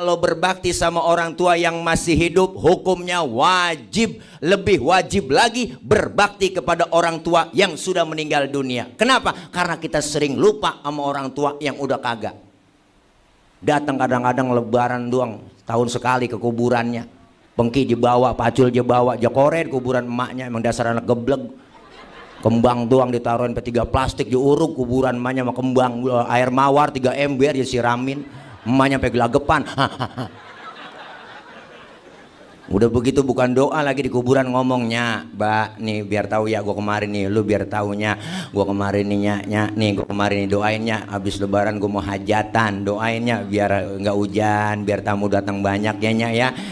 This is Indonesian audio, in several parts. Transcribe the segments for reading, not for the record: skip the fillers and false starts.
Kalau berbakti sama orang tua yang masih hidup, hukumnya wajib, lebih wajib lagi berbakti kepada orang tua yang sudah meninggal dunia. Kenapa? Karena kita sering lupa sama orang tua yang udah kagak. Datang kadang-kadang lebaran doang, tahun sekali ke kuburannya. Pengki dibawa, pacul dibawa, jokoren kuburan emaknya, emang dasar anak gebleg. Kembang doang ditaruhin P3 plastik, diuruk kuburan emaknya sama kembang, air mawar 3 ember disiramin. Emaknya sampai gelagapan. Udah begitu bukan doa lagi di kuburan ngomongnya, Mbak nih biar tahu ya gue kemarin nih, lu biar taunya gue kemarin nih nih gue kemarin nih doainnya habis lebaran gue mau hajatan, doainnya biar nggak hujan, biar tamu datang banyak ya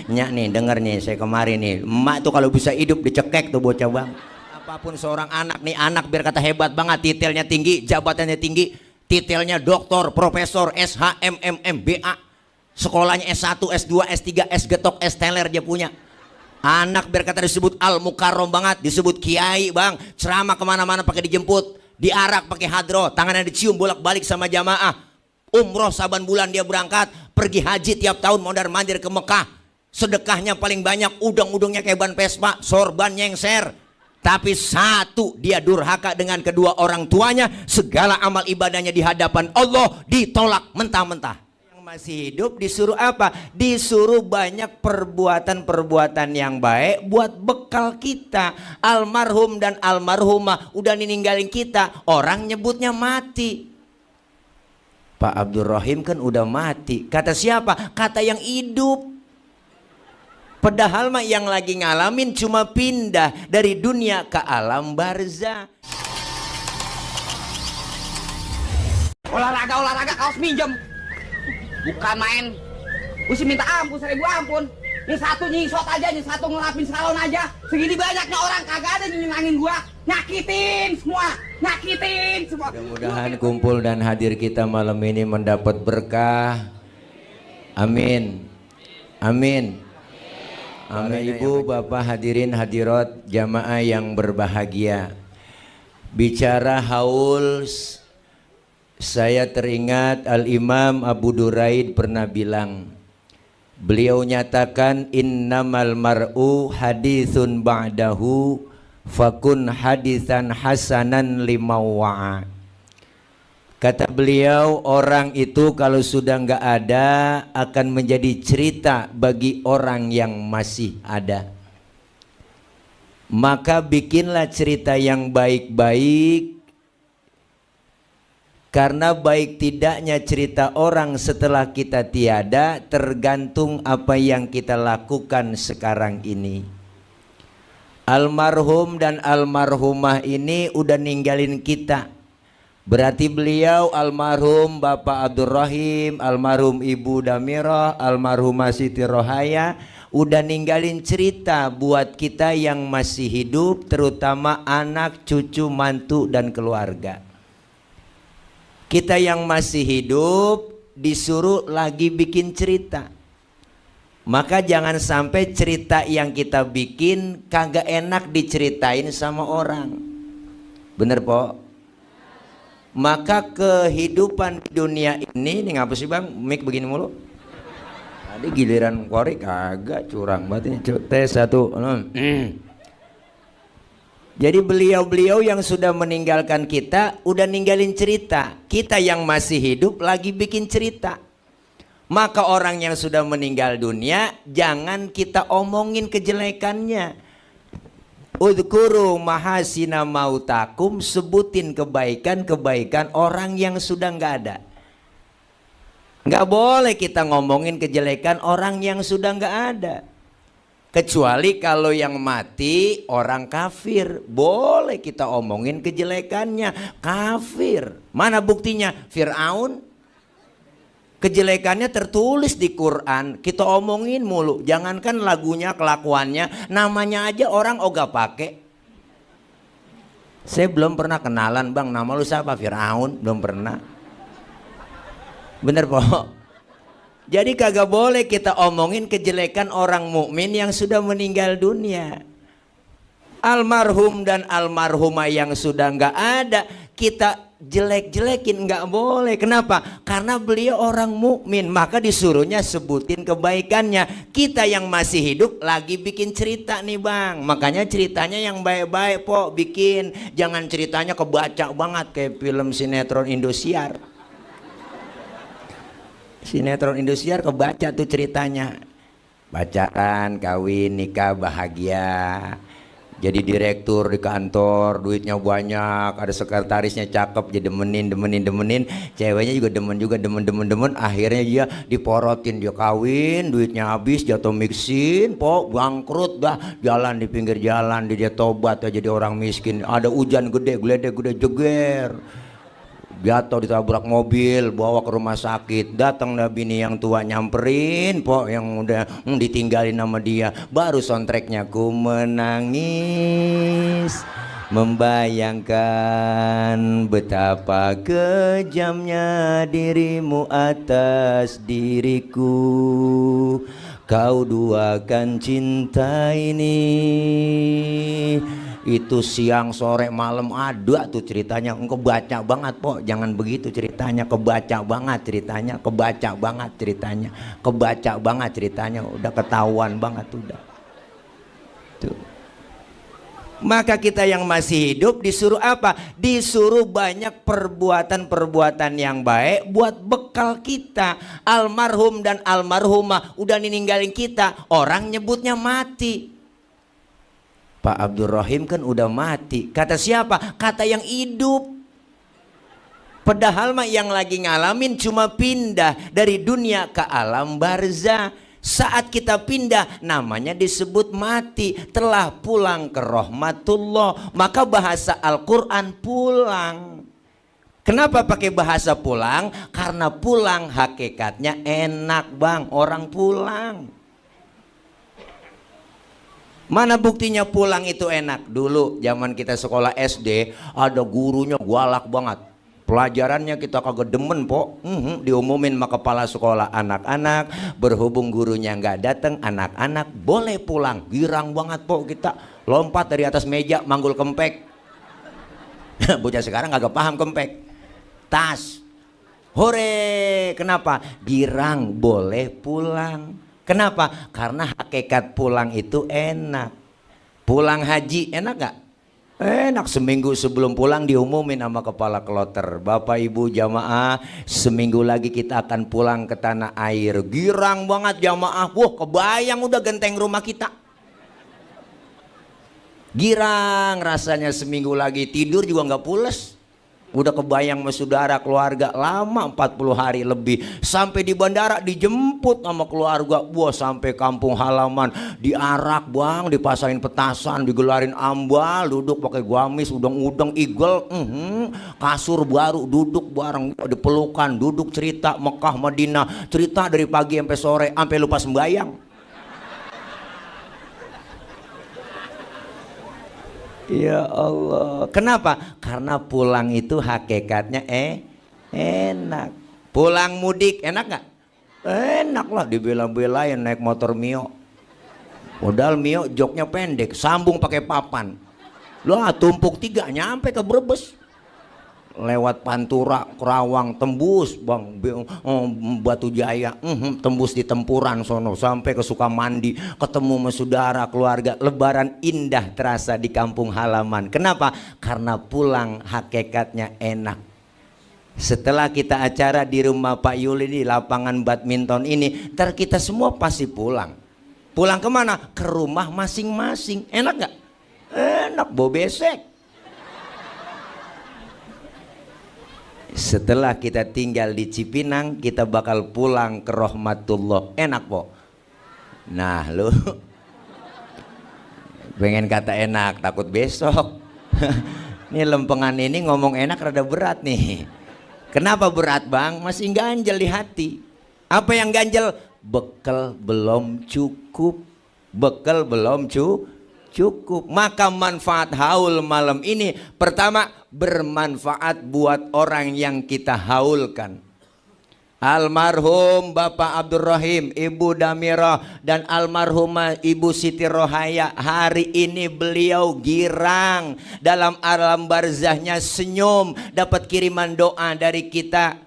nyak nih denger nih saya kemarin nih emak tuh kalau bisa hidup dicekek tuh bocah bang. Apapun seorang anak nih, anak biar kata hebat banget, titelnya tinggi, jabatannya tinggi. Titelnya doktor, profesor, SH, MM, BA. Sekolahnya S1, S2, S3, S getok, S teler dia punya. Anak biar kata disebut al-mukarrom banget, disebut kiai bang. Ceramah kemana-mana pakai dijemput, diarak pakai hadroh, tangannya dicium bolak-balik sama jamaah. Umroh saban bulan dia berangkat, pergi haji tiap tahun mondar-mandir ke Mekah. Sedekahnya paling banyak, udang-udangnya kayak ban Vespa, sorban nyengser. Tapi satu, dia durhaka dengan kedua orang tuanya, segala amal ibadahnya di hadapan Allah ditolak mentah-mentah. Yang masih hidup disuruh apa? Disuruh banyak perbuatan-perbuatan yang baik buat bekal kita. Almarhum dan almarhumah udah ninggalin kita, orang nyebutnya mati. Pak Abdul Rahim kan udah mati. Kata siapa? Kata yang hidup. Padahal mah yang lagi ngalamin cuma pindah dari dunia ke alam barzah. Olahraga kaos minjem. Bukan main. Mesti minta ampun, 1000 ampun. Ini satu nyisot aja, ini satu ngelapin salon aja. Segini banyaknya orang kagak ada nyenangin gua. Nyakitin semua. Mudah-mudahan kumpul dan hadir kita malam ini mendapat berkah. Amin. Amin. Amin. Ibu, bapak, hadirin hadirat jamaah yang berbahagia. Bicara haul, saya teringat Al-Imam Abu Duraid pernah bilang, beliau nyatakan innamal mar'u haditsun ba'dahu fakun haditsan hasanan limawwa'a. Kata beliau, orang itu kalau sudah nggak ada akan menjadi cerita bagi orang yang masih ada. Maka bikinlah cerita yang baik-baik, karena baik tidaknya cerita orang setelah kita tiada tergantung apa yang kita lakukan sekarang ini. Almarhum dan almarhumah ini udah ninggalin kita. Berarti beliau almarhum Bapak Abdul Rahim, almarhum Ibu Damirah, almarhumah Siti Rohaya udah ninggalin cerita buat kita yang masih hidup, terutama anak, cucu, mantu dan keluarga. Kita yang masih hidup disuruh lagi bikin cerita. Maka jangan sampai cerita yang kita bikin kagak enak diceritain sama orang. Bener po? Maka kehidupan di dunia ini ngapa sih bang mic begini mulu? Tadi giliran korek kagak, curang banget ini. Tes satu. Jadi beliau-beliau yang sudah meninggalkan kita udah ninggalin cerita. Kita yang masih hidup lagi bikin cerita. Maka orang yang sudah meninggal dunia jangan kita omongin kejelekannya. Udhkuru mahasina mautakum, sebutin kebaikan-kebaikan orang yang sudah nggak ada. Nggak boleh kita ngomongin kejelekan orang yang sudah nggak ada. Kecuali kalau yang mati orang kafir, boleh kita omongin kejelekannya. Kafir, mana buktinya? Fir'aun, kejelekannya tertulis di Quran, kita omongin mulu. Jangankan lagunya, kelakuannya, namanya aja orang ogah pakai. Saya belum pernah kenalan bang, nama lu siapa? Fir'aun, belum pernah. Bener po? Jadi kagak boleh kita omongin kejelekan orang mukmin yang sudah meninggal dunia. Almarhum dan almarhumah yang sudah nggak ada, kita jelek-jelekin, nggak boleh. Kenapa? Karena beliau orang mukmin, maka disuruhnya sebutin kebaikannya. Kita yang masih hidup lagi bikin cerita nih bang, makanya ceritanya yang baik-baik po bikin. Jangan ceritanya kebaca banget kayak film sinetron Indosiar. Sinetron Indosiar kebaca tuh ceritanya, pacaran, kawin, nikah, bahagia, jadi direktur di kantor, duitnya banyak, ada sekretarisnya cakep, jadi demenin, ceweknya juga demen, akhirnya dia diporotin, dia kawin, duitnya habis, jatuh miksin, bangkrut dah, jalan di pinggir jalan, dia tobat jadi orang miskin, ada hujan gede, geledek gede jeger, jatuh ditabrak mobil, bawa ke rumah sakit, datang dah bini yang tua nyamperin, yang udah ditinggalin sama dia, baru soundtracknya ku menangis membayangkan betapa kejamnya dirimu atas diriku, kau duakan cinta ini. Itu siang sore malam ada tuh ceritanya, kebaca banget jangan begitu ceritanya, kebaca banget ceritanya, udah ketahuan banget udah tuh. Maka kita yang masih hidup disuruh apa? Disuruh banyak perbuatan-perbuatan yang baik buat bekal kita. Almarhum dan almarhumah udah ninggalin kita, orang nyebutnya mati. Pak Abdurrahim kan udah mati. Kata siapa? Kata yang hidup. Padahal mah yang lagi ngalamin cuma pindah dari dunia ke alam barzah. Saat kita pindah namanya disebut mati, telah pulang ke rahmatullah. Maka bahasa Al-Quran pulang. Kenapa pakai bahasa pulang? Karena pulang hakikatnya enak bang, orang pulang. Mana buktinya pulang itu enak? Dulu zaman kita sekolah SD ada gurunya galak banget. Pelajarannya kita kagak demen diumumin sama kepala sekolah, anak-anak berhubung gurunya nggak datang, anak-anak boleh pulang. Girang banget kita, lompat dari atas meja manggul kempek. Bocah sekarang kagak paham kempek. Tas, hore, kenapa? Girang boleh pulang. Kenapa? Karena hakikat pulang itu enak. Pulang haji enak gak? Enak. Seminggu sebelum pulang diumumin sama kepala kloter, Bapak Ibu jamaah, seminggu lagi kita akan pulang ke tanah air. Girang banget jamaah. Wah, kebayang udah genteng rumah kita. Girang rasanya, seminggu lagi tidur juga gak pules. Udah kebayang sama saudara keluarga lama 40 hari lebih. Sampai di bandara dijemput sama keluarga. Wah, sampai kampung halaman diarak bang, dipasangin petasan, digelarin ambal, duduk pakai gamis, udang-udang, igel, kasur baru, duduk bareng, dipelukan, duduk cerita Mekah Madinah, cerita dari pagi sampai sore, sampai lupa sembayang. Ya Allah. Kenapa? Karena pulang itu hakikatnya enak. Pulang mudik enak gak? Enak lah, dibela-belain naik motor Mio. Padahal Mio joknya pendek, sambung pakai papan. Lah tumpuk 3 nyampe ke Brebes. Lewat Pantura, Kerawang, tembus bang, Batu Jaya, tembus di Tempuran sono, sampai ke Sukamandi, ketemu sama saudara keluarga. Lebaran indah terasa di kampung halaman. Kenapa? Karena pulang hakikatnya enak. Setelah kita acara di rumah Pak Yuli di lapangan badminton ini, ntar kita semua pasti pulang. Pulang kemana? Ke rumah masing-masing. Enak gak? Enak, bau besek. Setelah kita tinggal di Cipinang, kita bakal pulang ke rahmatullah. Enak po. Nah lu pengen kata enak, takut besok. Ini lempengan ini ngomong enak rada berat nih. Kenapa berat bang? Masih ganjel di hati. Apa yang ganjel? Bekal belum cukup. Bekal belum cukup. Maka manfaat haul malam ini, pertama bermanfaat buat orang yang kita haulkan. Almarhum Bapak Abdurrahim, Ibu Damirah, dan almarhumah Ibu Siti Rohaya. Hari ini beliau girang, dalam alam barzahnya senyum, dapat kiriman doa dari kita.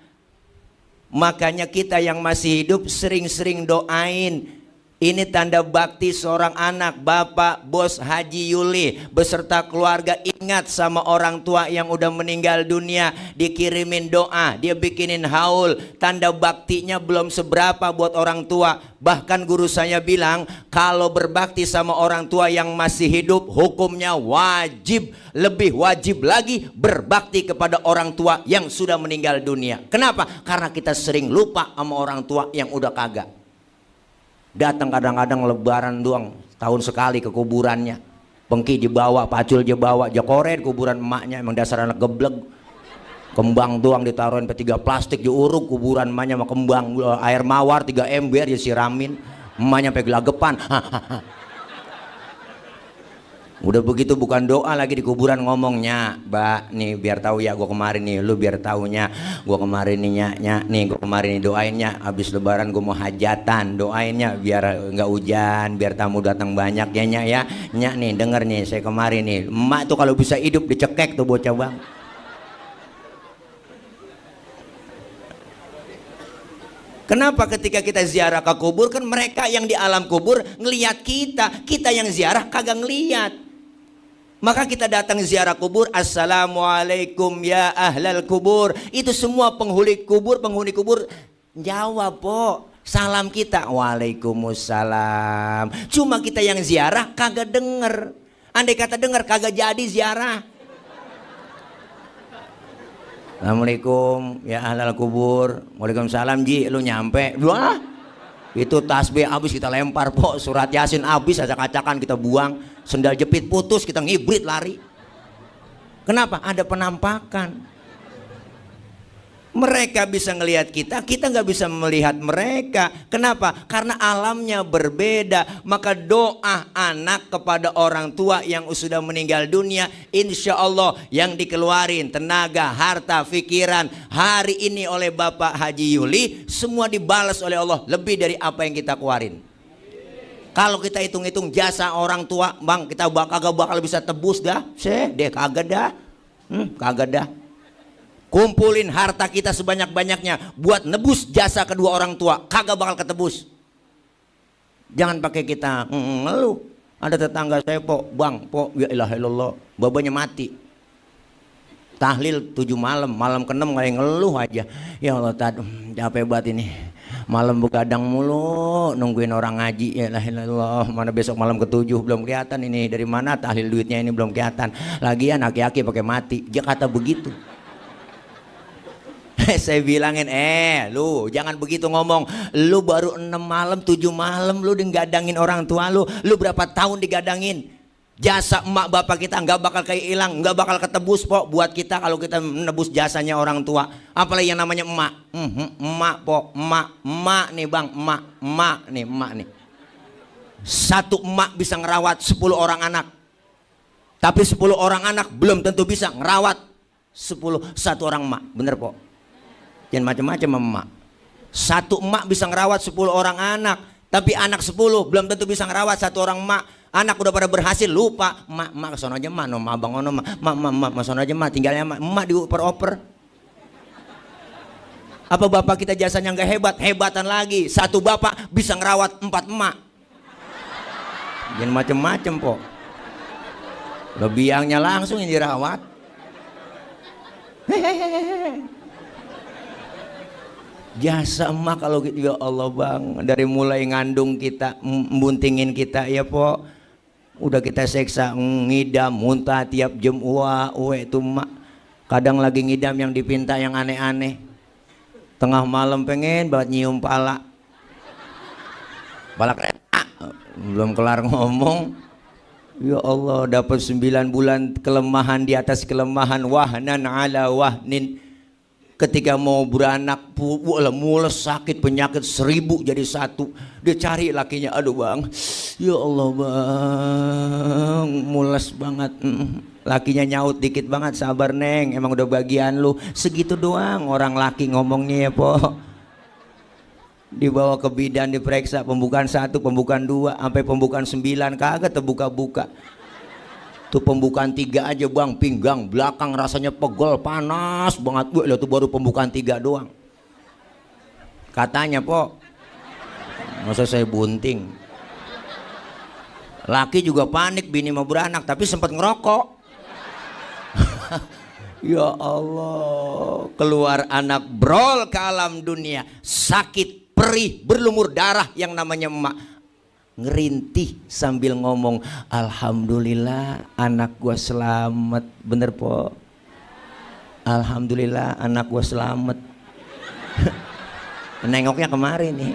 Makanya kita yang masih hidup sering-sering doain. Ini tanda bakti seorang anak. Bapak Bos Haji Yuli beserta keluarga ingat sama orang tua yang udah meninggal dunia, dikirimin doa, dia bikinin haul. Tanda baktinya belum seberapa buat orang tua. Bahkan guru saya bilang, kalau berbakti sama orang tua yang masih hidup, hukumnya wajib. Lebih wajib lagi berbakti kepada orang tua yang sudah meninggal dunia. Kenapa? Karena kita sering lupa sama orang tua yang udah kagak. Datang kadang-kadang lebaran doang, tahun sekali ke kuburannya. Pengki dibawa, pacul dibawa, jakoret kuburan emaknya, emang dasar anak gebleg. Kembang doang ditaruhin P3 plastik, diuruk kuburan emaknya sama kembang, air mawar 3 ember disiramin, emaknya sampai gelagapan. Udah begitu bukan doa lagi di kuburan ngomongnya, Mbak nih biar tahu ya gue kemarin nih, lu biar taunya gue kemarin nih nih gue kemarin nih doainnya habis lebaran gue mau hajatan, doainnya biar nggak hujan, biar tamu datang banyak ya nih denger nih saya kemarin nih, emak tuh kalau bisa hidup dicekek tuh bocah bang. Kenapa ketika kita ziarah ke kubur kan mereka yang di alam kubur ngelihat kita yang ziarah kagak ngelihat. Maka kita datang ziarah kubur, assalamualaikum ya ahlal kubur. Itu semua penghuni kubur jawab po salam kita, waalaikumsalam. Cuma kita yang ziarah kagak denger. Andai kata denger kagak jadi ziarah. Assalamualaikum ya ahlal kubur. Waalaikumsalam ji, lu nyampe. Wah, itu tasbih habis kita lempar po, surat yasin habis acak-acakan kita buang. Sendal jepit putus kita ngibrit lari. Kenapa? Ada penampakan. Mereka bisa ngelihat kita nggak bisa melihat mereka. Kenapa? Karena alamnya berbeda. Maka doa anak kepada orang tua yang sudah meninggal dunia, insya Allah yang dikeluarin tenaga, harta, pikiran hari ini oleh Bapak Haji Yuli, semua dibalas oleh Allah lebih dari apa yang kita keluarin. Kalau kita hitung-hitung jasa orang tua, bang, kita kagak bakal bisa tebus dah. Kagak dah. Kumpulin harta kita sebanyak-banyaknya buat nebus jasa kedua orang tua, kagak bakal ketebus. Jangan pakai kita ngeluh. Ada tetangga saya bang, ya ilaha illallah, babanya mati. Tahlil 7 malam, malam ke-6 kayak ngeluh aja. Ya Allah, capek banget ini. Malam begadang mulu nungguin orang ngaji, ya ilaha illallah, mana besok malam ke-7 belum kelihatan ini dari mana tahlil duitnya ini belum kelihatan. Lagian aki-aki pakai mati. Dia kata begitu. Saya bilangin, lu jangan begitu ngomong. Lu baru 6 malam 7 malam lu digadangin orang tua lu berapa tahun digadangin. Jasa emak bapak kita nggak bakal kayak hilang, nggak bakal ketebus po buat kita kalau kita menebus jasanya orang tua. Apalagi yang namanya emak. Emak nih bang, emak nih. Satu emak bisa ngerawat 10 orang anak. Tapi 10 orang anak belum tentu bisa ngerawat satu orang emak. Bener po? Jangan macam-macam emak. Satu emak bisa ngerawat 10 orang anak, tapi anak 10 belum tentu bisa ngerawat satu orang emak. Anak udah pada berhasil lupa, emak kesono aja emak, no abang ono emak kesono aja emak, tinggalnya emak dioper-oper. Apa bapak kita jasanya nggak hebat? Hebatan lagi, satu bapak bisa ngerawat 4 emak. Jangan macam-macam po. Lebiangnya langsung yang dirawat. Jasa emak kalau gitu, ya Allah bang, dari mulai ngandung kita, mbuntingin kita ya po, udah kita seksa, ngidam, muntah tiap jam, itu emak. Kadang lagi ngidam yang dipinta yang aneh-aneh. Tengah malam pengen banget nyium pala kereta, belum kelar ngomong. Ya Allah, dapat 9 bulan kelemahan di atas kelemahan, wahnan ala wahnin. Ketika mau beranak, mules sakit penyakit 1000 jadi 1. Dia cari lakinya, aduh bang, ya Allah bang, mules banget. Lakinya nyaut dikit banget, sabar neng, emang udah bagian lu. Segitu doang orang laki ngomongnya ya po. Dibawa ke bidan, diperiksa pembukaan 1, pembukaan 2, sampai pembukaan 9 kagak terbuka-buka. Tuh pembukaan 3 aja bang, pinggang belakang rasanya pegel, panas banget. Wah, tuh baru pembukaan 3 doang. Katanya po, masa saya bunting. Laki juga panik, bini mau beranak, tapi sempat ngerokok. Ya Allah, keluar anak brol ke alam dunia, sakit, perih, berlumur darah yang namanya emak. Ngerintih sambil ngomong, alhamdulillah anak gua selamat. Bener po, alhamdulillah anak gua selamat. Nengoknya kemarin nih,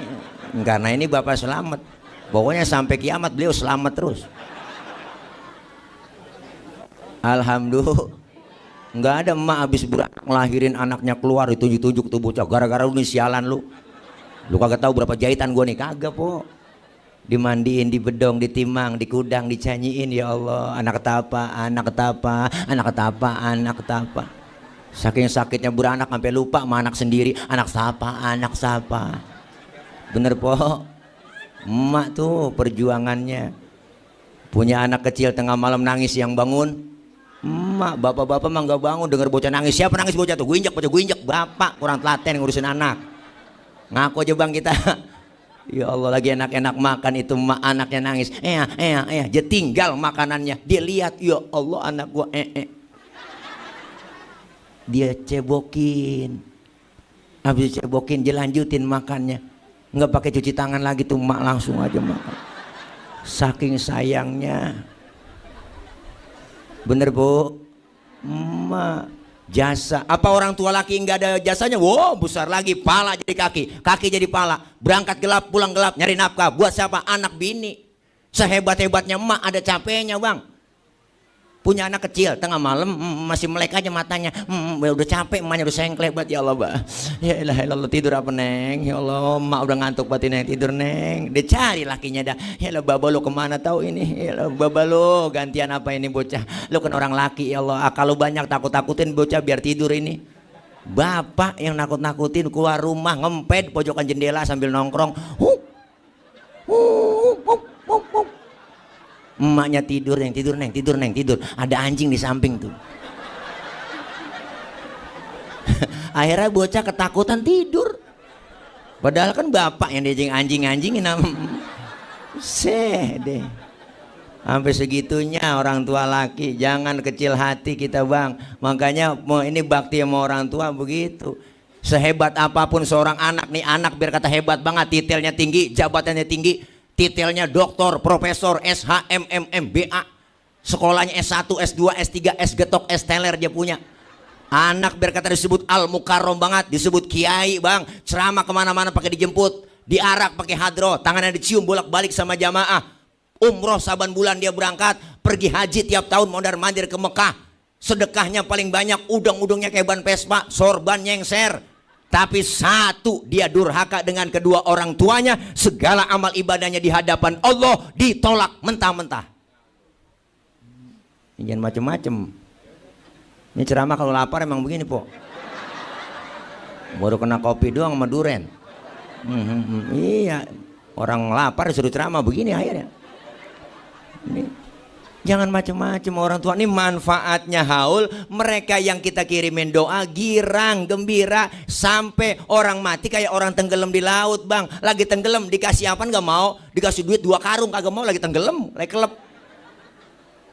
karena ini bapak selamat. Pokoknya sampai kiamat beliau selamat terus. Alhamdulillah. Nggak ada emak habis beranak ngelahirin anaknya keluar ditunjuk-tunjuk tuh bocah, gara-gara lu nih sialan lu kagak tahu berapa jahitan gua nih, kagak po. Dimandiin, dibedong, ditimang, dikudang, dicanyiin. Ya Allah, anak ketapa, anak ketapa, anak ketapa, anak ketapa. Saking sakitnya beranak sampai lupa sama anak sendiri, anak siapa, anak siapa. Bener po, emak tuh perjuangannya. Punya anak kecil tengah malam nangis, yang bangun emak. Bapak-bapak mah nggak bangun dengar bocah nangis. Siapa nangis bocah tuh? Gue injek bocah, gue injek. Bapak kurang telaten ngurusin anak. Ngaku aja bang kita. Ya Allah, lagi enak-enak makan itu emak anaknya nangis. Dia tinggal makanannya. Dia lihat, ya Allah anak gua Dia cebokin. Habis cebokin dia lanjutin makannya. Nggak pakai cuci tangan lagi tuh emak, langsung aja makan. Saking sayangnya. Bener bu, emak jasa. Apa orang tua laki nggak ada jasanya? Wow, besar lagi, pala jadi kaki, kaki jadi pala, berangkat gelap pulang gelap, nyari nafkah buat siapa? Anak bini. Sehebat-hebatnya emak ada capeknya bang. Punya anak kecil tengah malam masih melek aja matanya, udah capek, emaknya udah sengklek banget. Ya Allah bah, ya Allah, tidur apa neng? Ya Allah, emak udah ngantuk banget neng, tidur neng. Dia cari lakinya dah. Ya Allah, baba lo kemana tahu ini? Ya Allah, baba lo gantian apa ini bocah? Lo kan orang laki. Ya Allah, kalau banyak takut-takutin bocah biar tidur ini. Bapak yang nakut-nakutin keluar rumah, ngempet pojokan jendela sambil nongkrong. Emaknya tidur neng, tidur neng, tidur neng, tidur. Ada anjing di samping tuh. Akhirnya bocah ketakutan tidur. Padahal kan bapak yang diajing anjing-anjingin. Deh. Sampai segitunya orang tua laki. Jangan kecil hati kita bang. Makanya ini bakti sama orang tua begitu. Sehebat apapun seorang anak nih, anak biar kata hebat banget, titelnya tinggi, jabatannya tinggi. Titelnya doktor, profesor, SH, MM, BA. Sekolahnya S1, S2, S3, S getok, S teler dia punya. Anak biar kata disebut al-mukarrom banget, disebut kiai bang. Ceramah kemana-mana pakai dijemput, diarak pakai hadroh, tangannya dicium bolak-balik sama jamaah. Umroh saban bulan dia berangkat, pergi haji tiap tahun mondar-mandir ke Mekah. Sedekahnya paling banyak, udang-udangnya kayak ban Vespa, sorban nyengser. Tapi satu, dia durhaka dengan kedua orang tuanya. Segala amal ibadahnya di hadapan Allah ditolak mentah-mentah. Jangan macem-macem. Ini ceramah kalau lapar emang begini po. Baru kena kopi doang sama duren. Iya, orang lapar disuruh ceramah begini akhirnya. Ini. Jangan macam-macam orang tua. Ini manfaatnya haul. Mereka yang kita kirimin doa girang, gembira. Sampai orang mati kayak orang tenggelam di laut bang. Lagi tenggelam dikasih apa nggak mau. Dikasih duit 2 karung kagak mau, lagi tenggelam, lagi kelep.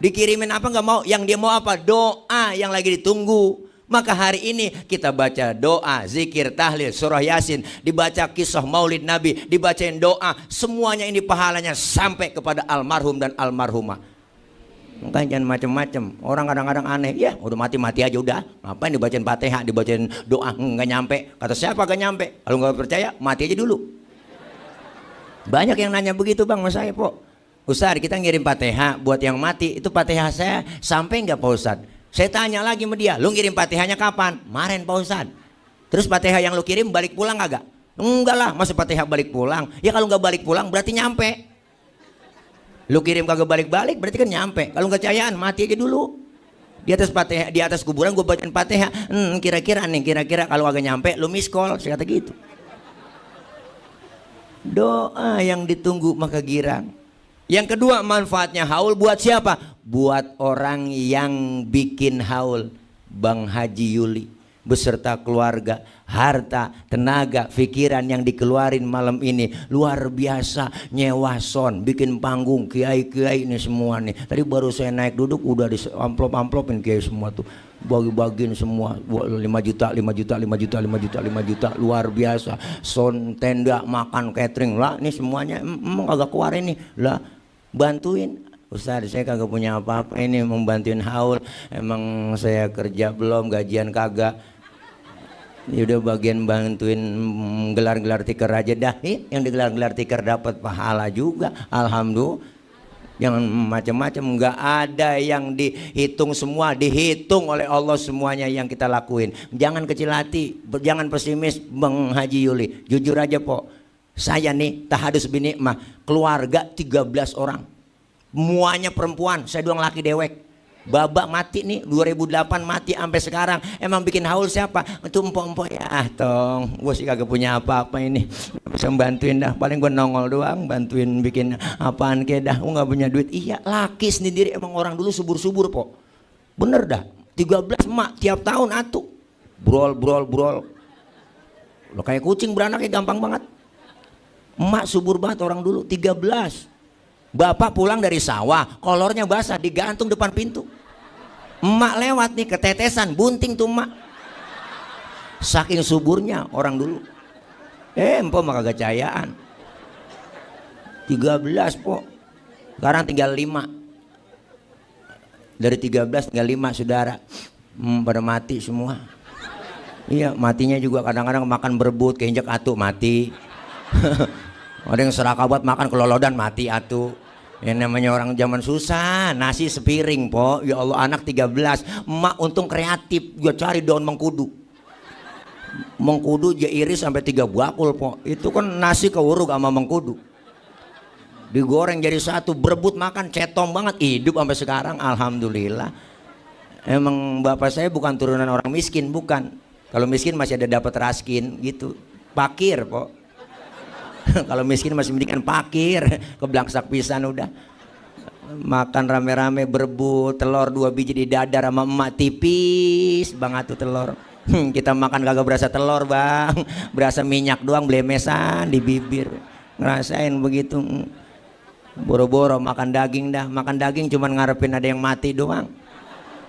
Dikirimin apa nggak mau. Yang dia mau apa? Doa yang lagi ditunggu. Maka hari ini kita baca doa, zikir, tahlil, surah Yasin, dibaca kisah maulid Nabi, dibacain doa. Semuanya ini pahalanya sampai kepada almarhum dan almarhumah. Makanya jangan macem-macem. Orang kadang-kadang aneh, ya udah mati-mati aja udah. Ngapain dibacain Fatihah, dibacain doa, nggak nyampe. Kata siapa gak nyampe? Kalau nggak percaya mati aja dulu. Banyak yang nanya begitu bang sama saya po. Ustaz, kita ngirim Fatihah buat yang mati, itu Fatihah saya sampai nggak Pak Ustaz? Saya tanya lagi sama dia, lu ngirim Fatihahnya kapan? Kemarin Pak Ustaz. Terus Fatihah yang lu kirim balik pulang kagak? Enggak lah, masa Fatihah balik pulang? Ya kalau nggak balik pulang berarti nyampe. Lu kirim kagak balik-balik berarti kan nyampe. Kalau nggak percayaan mati aja dulu. Di atas Fatihah, di atas kuburan gue bacain Fatihah. Kira-kira kalau agak nyampe lu miss call, saya kata gitu. Doa yang ditunggu maka girang. Yang kedua, manfaatnya haul buat siapa? Buat orang yang bikin haul. Bang Haji Yuli beserta keluarga, harta, tenaga, pikiran yang dikeluarin malam ini luar biasa. Nyewa sound, bikin panggung, kiai-kiai ini semua nih. Tadi baru saya naik duduk udah di amplop-amplopin kiai semua tuh. Bagi-bagiin semua 5 juta, 5 juta, 5 juta, 5 juta, 5 juta, luar biasa. Sound, tenda, makan, catering lah, ini semuanya emang agak keluar ini lah, bantuin. Ustaz, saya kagak punya apa-apa ini membantuin haul. Emang saya kerja belum, gajian kagak. Ya udah bagian bantuin gelar-gelar tikar aja dah. Yang digelar-gelar tikar dapat pahala juga. Alhamdulillah. Jangan macam-macam, nggak ada yang dihitung, semua dihitung oleh Allah semuanya yang kita lakuin. Jangan kecil hati, jangan pesimis Bang Haji Yuli. Jujur aja po, saya nih tahadus binikmah, keluarga 13 orang. Semuanya perempuan, saya doang laki dewek. Babak mati nih 2008 mati sampai sekarang. Emang bikin haul siapa? Itu empok-empok ya. Tong, gue sih kagak punya apa-apa ini. Bisa bantuin dah. Paling gue nongol doang, bantuin bikin apaan kayak dah. Gue nggak punya duit. Iya, laki sendiri emang orang dulu subur-subur po. Bener dah. 13 emak tiap tahun atuh. Brol. Lo kayak kucing beranaknya gampang banget. Emak subur banget orang dulu 13. Bapak pulang dari sawah, kolornya basah, digantung depan pintu. Emak lewat nih, ketetesan, bunting tuh emak. Saking suburnya orang dulu. Empok mah kagak cayaan. 13 po. Sekarang tinggal 5. Dari 13 tinggal 5 saudara. Pada mati semua. Iya, matinya juga kadang-kadang makan berebut, keinjak atuh mati. Ada yang serakabat makan kelolodan mati atuh. Yang namanya orang zaman susah, nasi sepiring po. Ya Allah, anak 13. Emak untung kreatif, dia cari daun mengkudu. Mengkudu dia iris sampai 3 bakul po. Itu kan nasi keuruk sama mengkudu. Digoreng jadi satu, berebut makan, cetong banget. Hidup sampai sekarang, alhamdulillah. Emang bapak saya bukan turunan orang miskin, bukan. Kalau miskin masih ada dapat raskin gitu. Pakir po. Kalau miskin masih mendingan pakir, keblangsak pisan udah. Makan rame-rame berebut, telur 2 biji di dadar sama emak tipis banget tuh telur. Kita makan kagak berasa telur bang, berasa minyak doang blemesan di bibir. Ngerasain begitu. Boro-boro makan daging dah, makan daging cuman ngarepin ada yang mati doang.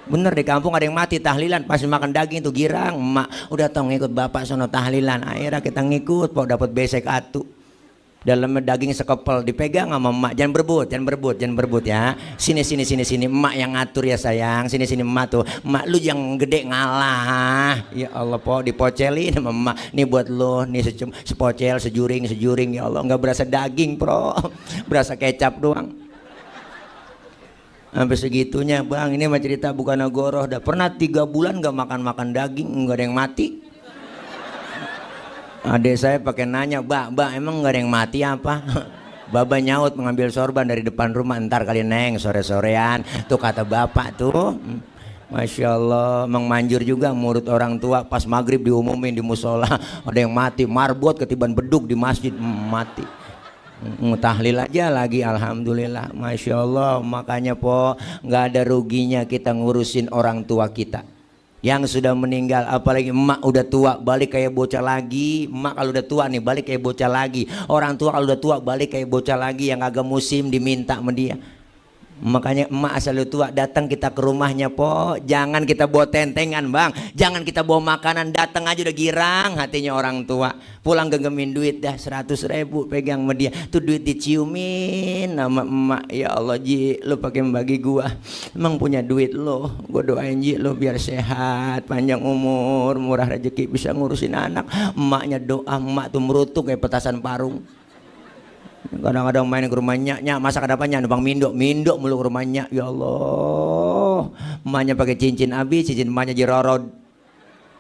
Bener di kampung ada yang mati tahlilan, pas makan daging tuh girang. Emak udah tau ngikut bapak sono tahlilan, akhirnya kita ngikut, pok dapat besek atu. Dalamnya daging sekepel, dipegang sama emak. Jangan berebut ya. Sini emak yang ngatur ya sayang. Sini emak tuh. Emak lu yang gede ngalah. Ya Allah po, dipocelin sama emak. Nih buat lu, nih sepocel, sejuring ya Allah. Nggak berasa daging pro, berasa kecap doang. Sampai segitunya bang, ini mah cerita bukan agoroh. Dah pernah 3 bulan nggak makan daging, nggak ada yang mati. Adik saya pakai nanya, mbak emang nggak ada yang mati apa? Baba nyaut mengambil sorban dari depan rumah, ntar kali neng sore-sorean. Tuh kata bapak tuh. Masya Allah, emang manjur juga murid orang tua. Pas maghrib diumumin di musola, ada yang mati, marbot ketiban beduk di masjid, mati. Tahlil aja lagi, alhamdulillah. Masya Allah, makanya po nggak ada ruginya kita ngurusin orang tua kita yang sudah meninggal. Apalagi emak udah tua balik kayak bocah lagi. Emak kalau udah tua nih balik kayak bocah lagi. Orang tua kalau udah tua balik kayak bocah lagi yang agak musim diminta sama dia. Makanya emak asal udah tua datang kita ke rumahnya po, jangan kita bawa tentengan bang, jangan kita bawa makanan, datang aja udah girang hatinya orang tua. Pulang genggamin duit dah 100.000 pegang sama dia, tuh duit diciumin sama emak. Ya Allah Ji, lo pakai membagi gua, emang punya duit lo, gua doain Ji lo biar sehat, panjang umur, murah rezeki, bisa ngurusin anak. Emaknya doa, emak tuh merutuk kayak petasan parung. Kadang-kadang main ke rumahnya, masak ada apanya, numpang mindo mulu ke rumahnya. Ya Allah, emaknya pakai cincin abis, cincin emaknya jirorod.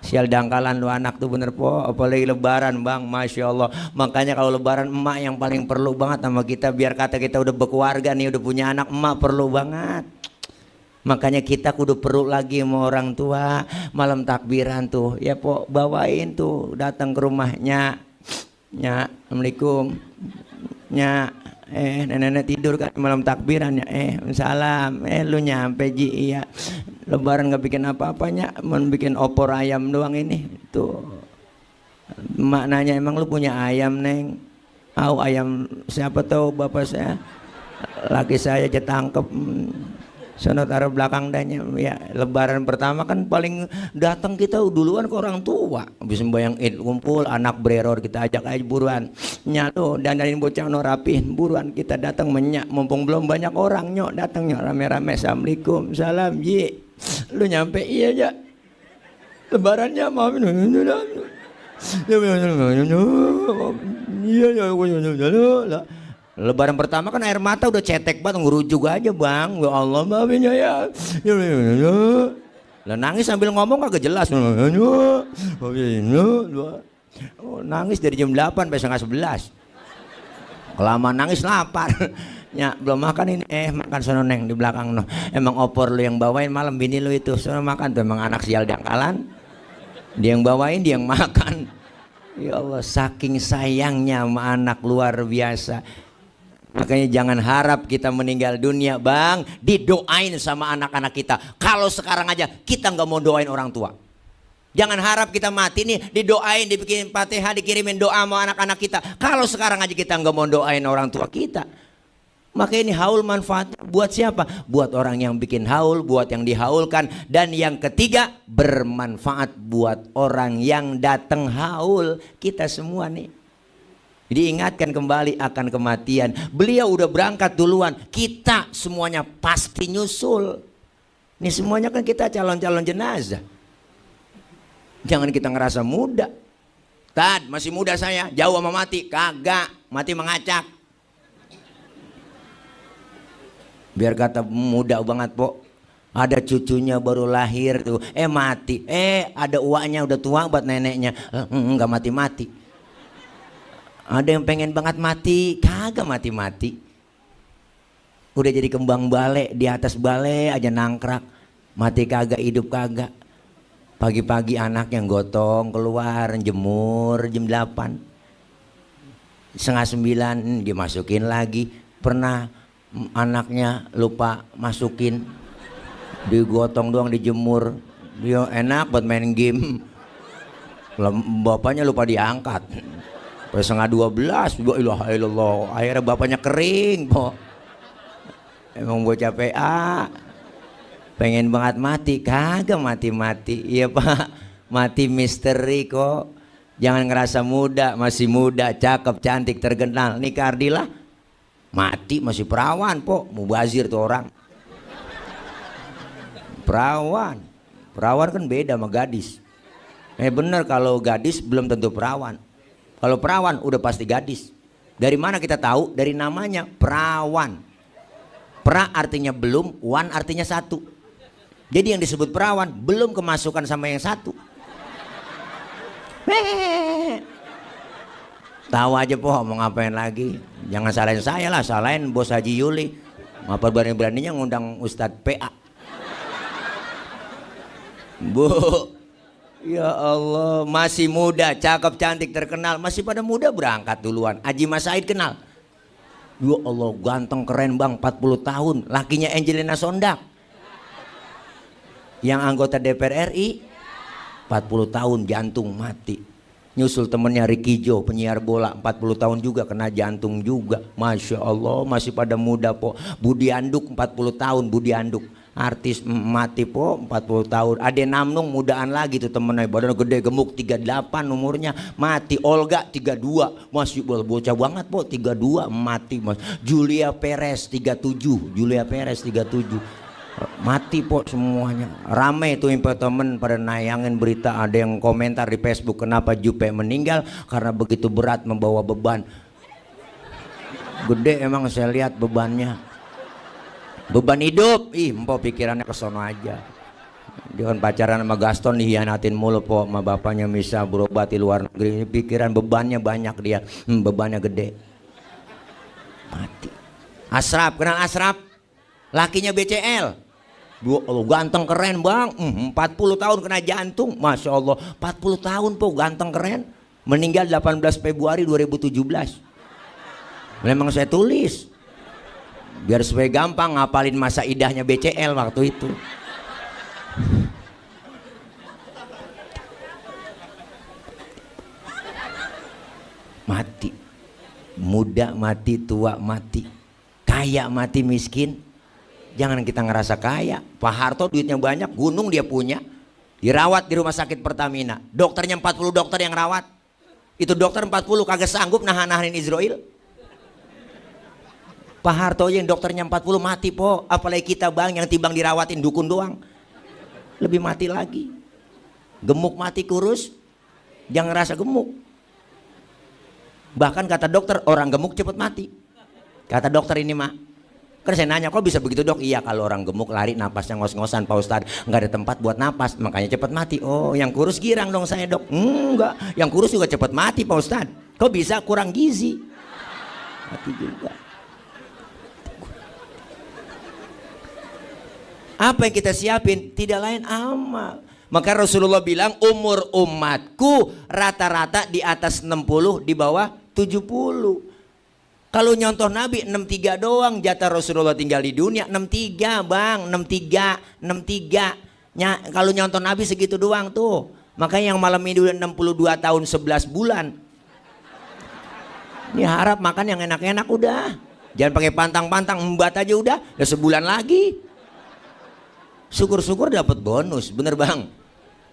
Sial dangkalan lu anak tuh bener po, apalagi lebaran bang, Masya Allah. Makanya kalau lebaran emak yang paling perlu banget sama kita, biar kata kita udah berkeluarga nih, udah punya anak, emak perlu banget. Makanya kita kudu perlu lagi sama orang tua. Malam takbiran tuh, ya po bawain tuh, datang ke rumahnya. Nya, assalamualaikum. Nya, nenek-nenek tidur kan malam takbiran ya. Salam. Lu nyampe Ji, iya. Lebaran nggak bikin apa-apanya, mau bikin opor ayam doang ini. Tuh. Mak nanya, emang lu punya ayam, Neng? Ayam siapa tahu bapak saya. Laki saya aja tangkep. Sono taruh belakang danya. Ya, lebaran pertama kan paling datang kita duluan ke orang tua. Habis sembahyang Id kumpul, anak bereror kita ajak aja buruan. Nya tuh dandanin bocah no rapihin, buruan kita datang menyak. Mumpung belum banyak orang, nyok datang nyok rame-rame. Assalamualaikum, salam Ji. Lu nyampe iya aja. Lebarannya maafin. Iya. Lebaran pertama kan air mata udah cetek banget, ngerujuk aja bang. Ya Allah maafin ya. Lah nangis sambil ngomong kagak jelas. Nangis dari jam 8 sampai setengah 11. Kelamaan nangis lapar. Ya belum makan ini. Makan sono Neng di belakang no. Emang opor lu yang bawain malam bini lu itu. Sono makan tuh, emang anak sial dangkalan. Dia yang bawain, dia yang makan. Ya Allah, saking sayangnya sama anak luar biasa. Makanya jangan harap kita meninggal dunia bang didoain sama anak-anak kita. Kalau sekarang aja kita nggak mau doain orang tua. Jangan harap kita mati nih didoain, dibikin Fatihah, dikirimin doa sama anak-anak kita. Kalau sekarang aja kita nggak mau doain orang tua kita. Maka ini haul manfaat buat siapa? Buat orang yang bikin haul, buat yang dihaulkan. Dan yang ketiga bermanfaat buat orang yang datang haul. Kita semua nih. Diingatkan kembali akan kematian. Beliau udah berangkat duluan. Kita semuanya pasti nyusul. Ini semuanya kan kita calon-calon jenazah. Jangan kita ngerasa muda. Tad, masih muda saya, jauh sama mati. Kagak, mati mengacak. Biar kata muda banget po. Ada cucunya baru lahir tuh. Mati. Ada uaknya udah tua buat neneknya. Enggak mati-mati. Ada yang pengen banget mati, kagak mati-mati. Udah jadi kembang bale, di atas bale aja nangkrak. Mati kagak, hidup kagak. Pagi-pagi anak yang gotong keluar, jemur jam 8. Setengah 9 dimasukin lagi. Pernah anaknya lupa masukin. Digotong doang, dijemur. Dia enak buat main game. Bapaknya lupa diangkat. Setengah 12, ilaha illallah. Akhirnya bapaknya kering po. Emang bocah PA pengen banget mati, kagak mati-mati. Iya pak, mati misteri kok. Jangan ngerasa muda, masih muda, cakep, cantik, terkenal. Nih Ardila mati masih perawan po. Mubazir tuh orang. Perawan kan beda sama gadis. Bener, kalau gadis belum tentu perawan. Kalau perawan udah pasti gadis. Dari mana kita tahu? Dari namanya perawan. Pra artinya belum, wan artinya satu. Jadi yang disebut perawan belum kemasukan sama yang satu. Tahu aja po, mau ngapain lagi. Jangan salahin saya lah, salahin bos Haji Yuli. Apa berani-beraninya ngundang Ustadz PA. Bu, ya Allah, masih muda, cakep, cantik, terkenal. Masih pada muda berangkat duluan. Haji Mas Said kenal. Ya Allah, ganteng keren bang, 40 tahun. Lakinya Angelina Sondak, yang anggota DPR RI. 40 tahun jantung mati. Nyusul temennya Ricky Jo, penyiar bola, 40 tahun juga kena jantung juga. Masya Allah, masih pada muda po. Budi Anduk 40 tahun, Budi Anduk. Artis mati po 40 tahun. Ade Namnung mudaan lagi tuh temennya, badan gede gemuk, 38 umurnya mati. Olga 32, masih bocah banget po, 32 mati mas. Julia Perez 37, Julia Perez 37 mati po semuanya. Rame tuh infotainment pada nayangin berita. Ada yang komentar di Facebook, kenapa Jupe meninggal? Karena begitu berat membawa beban. Gede emang saya lihat bebannya. Beban hidup, empok pikirannya ke sono aja. Dia kan pacaran sama Gaston, dihianatin mulu po sama bapaknya, bisa berobat di luar negeri. Pikiran bebannya banyak dia, bebannya gede. Mati. Asraf, kenal Asraf? Lakinya BCL. Ganteng keren bang, 40 tahun kena jantung. Masya Allah, 40 tahun po ganteng keren. Meninggal 18 Februari 2017. Memang saya tulis biar supaya gampang ngapalin masa idahnya BCL waktu itu. Mati, muda mati, tua mati, kaya mati, miskin. Jangan kita ngerasa kaya. Pak Harto duitnya banyak, gunung dia punya, dirawat di rumah sakit Pertamina, dokternya 40 dokter yang rawat. Itu dokter 40 kagak sanggup nahan-nahanin Israel. Pak Harto yang dokternya 40 mati po, apalagi kita bang yang timbang dirawatin dukun doang, lebih mati lagi. Gemuk mati kurus, jangan rasa gemuk. Bahkan kata dokter orang gemuk cepet mati. Kata dokter ini mah, kan saya nanya kok bisa begitu dok? Iya kalau orang gemuk lari napasnya ngos-ngosan Pak Ustadz, nggak ada tempat buat napas makanya cepet mati. Oh yang kurus girang dong saya dok. Enggak, yang kurus juga cepet mati Pak Ustadz. Kok bisa kurang gizi? Mati juga. Apa yang kita siapin? Tidak lain amal. Maka Rasulullah bilang umur umatku rata-rata di atas 60, di bawah 70. Kalau nyontoh Nabi 63 doang, jatah Rasulullah tinggal di dunia 63 bang, 63. Kalau nyontoh Nabi segitu doang tuh. Makanya yang malam ini udah 62 tahun 11 bulan. Ini harap makan yang enak-enak udah. Jangan pakai pantang-pantang, embat aja udah sebulan lagi. Syukur-syukur dapat bonus, bener bang.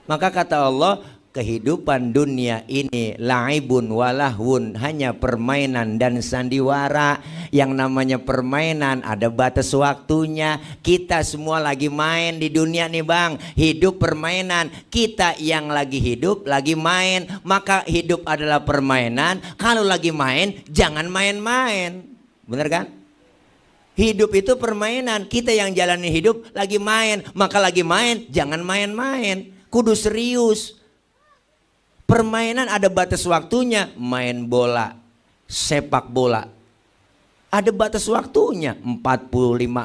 Maka kata Allah, kehidupan dunia ini laibun walahun, hanya permainan dan sandiwara. Yang namanya permainan ada batas waktunya. Kita semua lagi main di dunia nih bang, hidup permainan. Kita yang lagi hidup lagi main, maka hidup adalah permainan. Kalau lagi main jangan main-main, bener kan? Hidup itu permainan, kita yang jalani hidup lagi main, maka lagi main jangan main-main, kudu serius. Permainan ada batas waktunya, main bola, sepak bola, ada batas waktunya, 45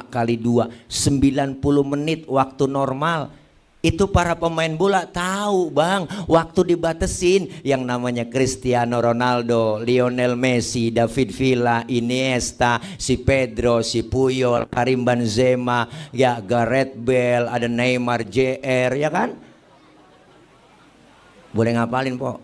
kali 2, 90 menit waktu normal. Itu para pemain bola tahu bang, waktu dibatasin. Yang namanya Cristiano Ronaldo, Lionel Messi, David Villa, Iniesta, si Pedro, si Puyol, Karim Benzema, ya Gareth Bale, ada Neymar, JR, ya kan? Boleh ngapalin po?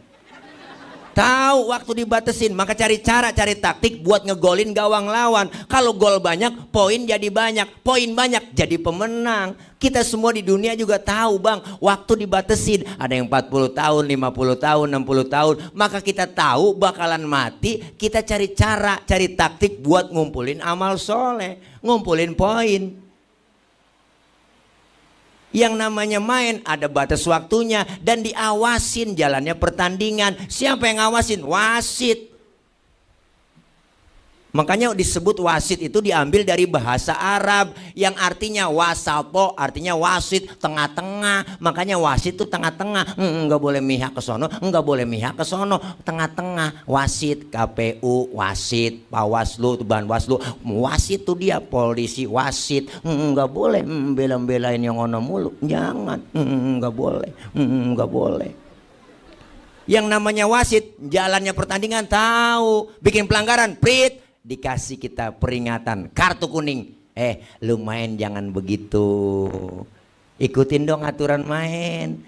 Tahu waktu dibatasin, maka cari cara, cari taktik buat ngegolin gawang lawan. Kalau gol banyak, poin jadi banyak. Poin banyak, jadi pemenang. Kita semua di dunia juga tahu bang, waktu dibatasin. Ada yang 40 tahun, 50 tahun, 60 tahun. Maka kita tahu bakalan mati. Kita cari cara, cari taktik buat ngumpulin amal soleh, ngumpulin poin. Yang namanya main ada batas waktunya dan diawasin jalannya pertandingan. Siapa yang ngawasin? Wasit. Makanya disebut wasit itu diambil dari bahasa Arab yang artinya wasapo, artinya wasit, tengah-tengah. Makanya wasit itu tengah-tengah. Enggak boleh mihak ke sono, enggak boleh mihak ke sono, tengah-tengah. Wasit, KPU, wasit, Bawaslu, Banwaslu, wasit tuh dia, polisi, wasit. Enggak boleh bela-belain yang ono mulu. Jangan, enggak boleh, enggak boleh. Yang namanya wasit, jalannya pertandingan tahu, bikin pelanggaran, prit, dikasih kita peringatan, kartu kuning. Lu main jangan begitu. Ikutin dong aturan main.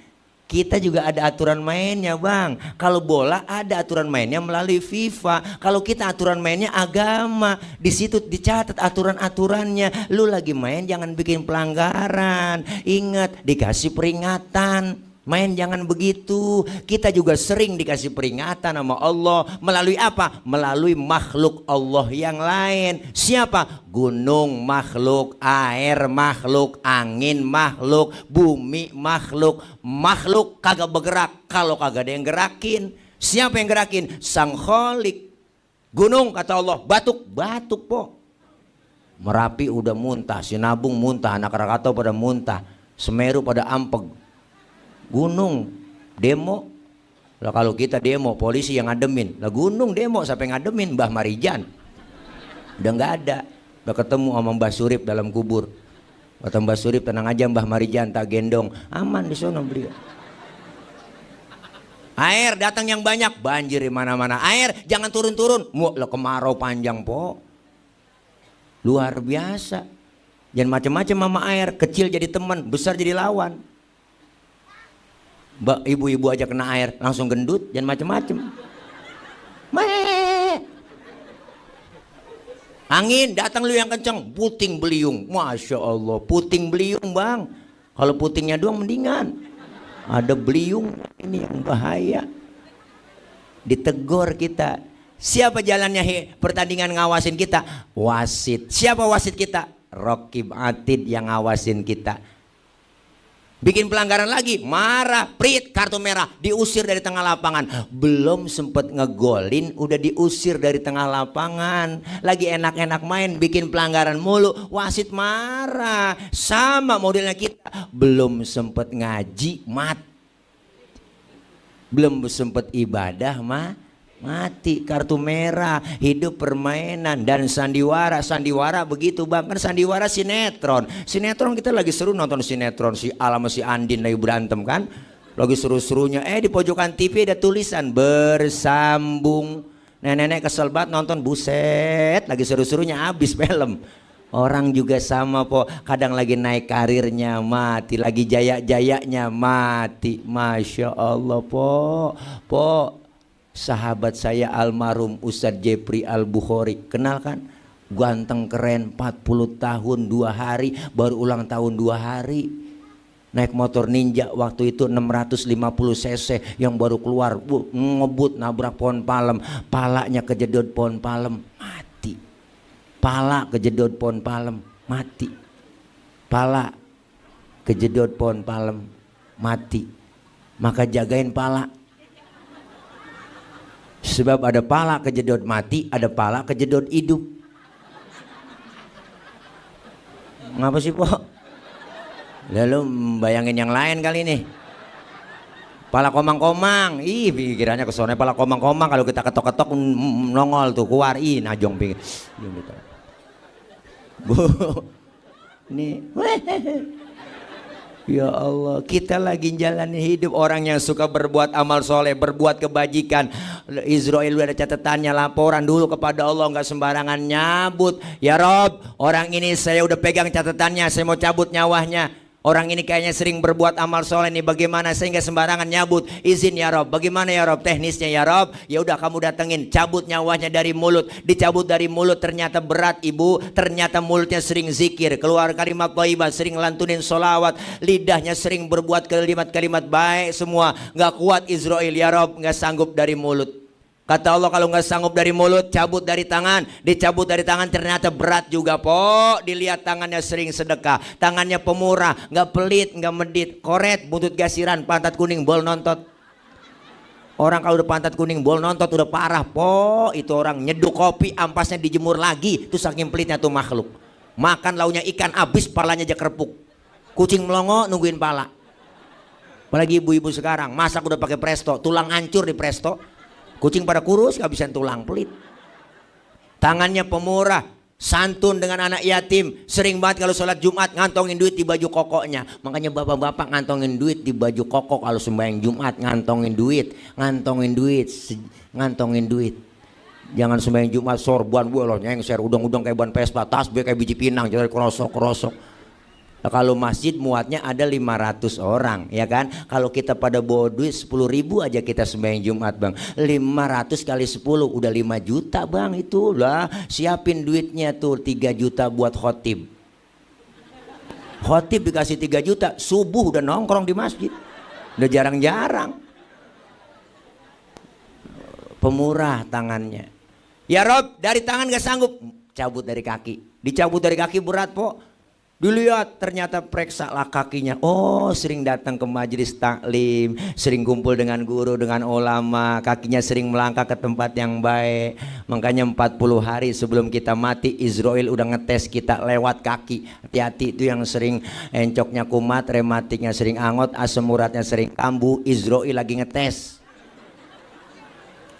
Kita juga ada aturan mainnya bang. Kalau bola ada aturan mainnya melalui FIFA. Kalau kita aturan mainnya agama. Di situ dicatat aturan-aturannya. Lu lagi main jangan bikin pelanggaran. Ingat dikasih peringatan. Main jangan begitu. Kita juga sering dikasih peringatan sama Allah. Melalui apa? Melalui makhluk Allah yang lain. Siapa? Gunung makhluk, air makhluk, angin makhluk, bumi makhluk. Makhluk kagak bergerak kalau kagak ada yang gerakin. Siapa yang gerakin? Sang Kholik. Gunung kata Allah, batuk, batuk po. Merapi udah muntah, Sinabung muntah, anak Krakatau pada muntah, Semeru pada ampeg. Gunung demo lah, kalau kita demo polisi yang ngademin lah. Gunung demo siapa yang ngademin? Mbah Marijan udah nggak ada. Udah ketemu sama Mbah Surip dalam kubur. Kata Mbah Surip, tenang aja Mbah Marijan tak gendong, aman di sono beliau. Air datang yang banyak, banjir di mana-mana. Air jangan turun-turun, lo kemarau panjang po. Luar biasa. Jangan macam-macam sama air, kecil jadi teman, besar jadi lawan. Ibu-ibu aja kena air langsung gendut, jangan macam-macam. Angin datang lu yang kenceng, puting beliung. Masya Allah, puting beliung bang. Kalau putingnya doang mendingan. Ada beliung, ini yang bahaya. Ditegur kita. Siapa jalannya pertandingan ngawasin kita? Wasit. Siapa wasit kita? Raqib Atid yang ngawasin kita. Bikin pelanggaran lagi, marah, prit, kartu merah, diusir dari tengah lapangan. Belum sempet ngegolin, udah diusir dari tengah lapangan. Lagi enak-enak main, bikin pelanggaran mulu, wasit marah. Sama modelnya kita, belum sempet ngaji, belum sempet ibadah, mati, kartu merah. Hidup permainan. Dan sandiwara begitu bang, kan sandiwara sinetron kita lagi seru nonton sinetron, si Al sama si Andin lagi berantem kan, lagi seru-serunya, di pojokan TV ada tulisan bersambung. Nenek kesel banget nonton, buset, lagi seru-serunya habis film. Orang juga sama po, kadang lagi naik karirnya mati, lagi jaya-jayanya mati. Masya Allah po. Sahabat saya almarhum Ustadz Jepri Al-Bukhari, kenal kan? Ganteng keren, 40 tahun 2 hari, baru ulang tahun 2 hari. Naik motor Ninja waktu itu 650 cc yang baru keluar, ngebut nabrak pohon palem, palanya kejedot pohon palem, mati. Pala kejedot pohon palem, mati. Pala kejedot pohon palem, mati. Maka jagain pala. Sebab ada pala kejedot mati, ada pala kejedot hidup. Ngapa sih po? Lalu bayangin yang lain kali ini. Pala komang-komang, pikirannya kesana pala komang-komang, kalau kita ketok-ketok nongol tuh keluar, najong pikir. Bu, nih. Ya Allah, kita lagi jalani hidup orang yang suka berbuat amal soleh, berbuat kebajikan. Israel ada catatannya, laporan dulu kepada Allah, nggak sembarangan nyabut. Ya Rob, orang ini saya udah pegang catatannya, saya mau cabut nyawanya. Orang ini kayaknya sering berbuat amal soleh nih, bagaimana saya nggak sembarangan nyabut? Izin ya Rob, bagaimana ya Rob teknisnya ya Rob? Ya udah kamu datengin, cabut nyawanya dari mulut. Dicabut dari mulut ternyata berat ibu, ternyata mulutnya sering zikir, keluar kalimat thayyibah, sering lantunin solawat, lidahnya sering berbuat kalimat-kalimat baik semua. Nggak kuat Israel ya Rob, nggak sanggup dari mulut. Kata Allah kalau nggak sanggup dari mulut, cabut dari tangan. Dicabut dari tangan ternyata berat juga po. Dilihat tangannya sering sedekah, tangannya pemurah, nggak pelit, nggak medit, koret, buntut gasiran, pantat kuning, bol nontot. Orang kalau udah pantat kuning, bol nontot udah parah po. Itu orang nyeduk kopi, ampasnya dijemur lagi. Itu saking pelitnya tuh makhluk. Makan launya ikan, habis palanya aja kerepuk. Kucing melongo nungguin pala. Apalagi ibu-ibu sekarang, masak udah pakai presto, tulang hancur di presto. Kucing pada kurus, kehabisan tulang, pelit. Tangannya pemurah, santun dengan anak yatim. Sering banget kalau sholat Jumat ngantongin duit di baju kokoknya. Makanya bapak-bapak ngantongin duit di baju koko kalau sembahyang Jumat, ngantongin duit. Jangan sembahyang Jumat sorban, loh nyengser, udang-udang kayak ban Vespa, tasbih kayak biji pinang, jadi kerosok. Kalau masjid muatnya ada 500 orang, ya kan? Kalau kita pada bawa duit 10.000 aja kita sembahyang Jumat bang, 500 kali 10 udah 5 juta bang. Itulah siapin duitnya tuh 3 juta buat khotib. Khotib dikasih 3 juta, subuh udah nongkrong di masjid, udah jarang-jarang. Pemurah tangannya. Ya Rob, dari tangan gak sanggup, cabut dari kaki. Dicabut dari kaki berat po. Dilihat ternyata periksa lah kakinya. Oh sering datang ke majelis taklim, sering kumpul dengan guru, dengan ulama. Kakinya sering melangkah ke tempat yang baik. Makanya 40 hari sebelum kita mati, Israel udah ngetes kita lewat kaki. Hati-hati itu yang sering encoknya kumat, rematiknya sering angot, asam uratnya sering kambuh. Israel lagi ngetes.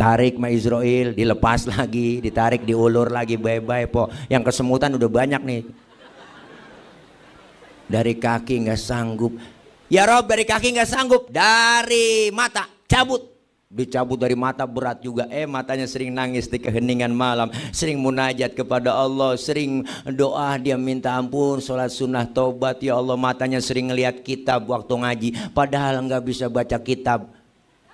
Tarik ma Israel, dilepas lagi, ditarik, diulur lagi, bye-bye po. Yang kesemutan udah banyak nih. Dari kaki nggak sanggup. Ya Rob, dari kaki nggak sanggup. Dari mata cabut. dicabut dari mata berat juga. Matanya sering nangis di keheningan malam, sering munajat kepada Allah, sering doa, dia minta ampun, sholat sunnah, tobat. Ya Allah, matanya sering ngeliat kitab waktu ngaji, padahal nggak bisa baca kitab.